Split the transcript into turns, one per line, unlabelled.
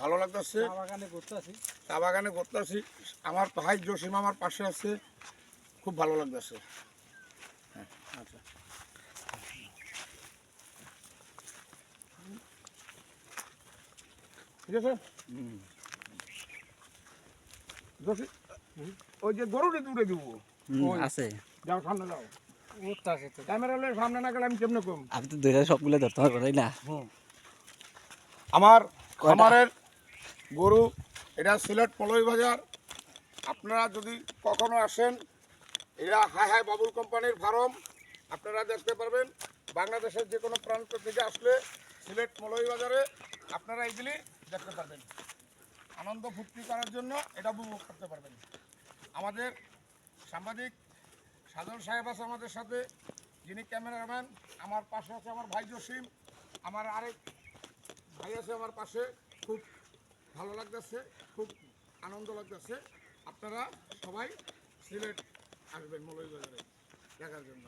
ভালো লাগতেছে। চা বাগানে ঘুরতেছি, আমার ভাই জসিম আমার পাশে আছে, খুব ভালো লাগতেছে। হ্যাঁ, আচ্ছা ঠিক আছে। জসিম, ওই যে গরুটা দূরে দিব
আছে,
যাও সামনে যাও। ক্যামেরা সামনে না গেলে আমি কেমনে কম।
আমি তো ধরে সবগুলো ধরতে পারবো তাই না?
আমার খামারের গরু, এটা সিলেট পলই বাজার। আপনারা যদি কখনো আসেন, এরা হাই হাই বাবুল কোম্পানির ফার্ম, আপনারা দেখতে পারবেন। বাংলাদেশের যে কোনো প্রান্ত থেকে আসলে সিলেট মলই বাজারে আপনারা এইগুলি দেখতে পারবেন। আনন্দ ফুর্তি করার জন্য এটা উপভোগ করতে পারবেন। আমাদের সাংবাদিক সাজল সাহেব আছে আমাদের সাথে, যিনি ক্যামেরাম্যান। আমার পাশে আছে আমার ভাই জসিম, আমার আরেক ভাই আছে আমার পাশে। খুব ভালো লাগতেছে, খুব আনন্দ লাগতেছে। আপনারা সবাই সিলেট আসবেন মৌলভীবাজারে দেখার জন্য।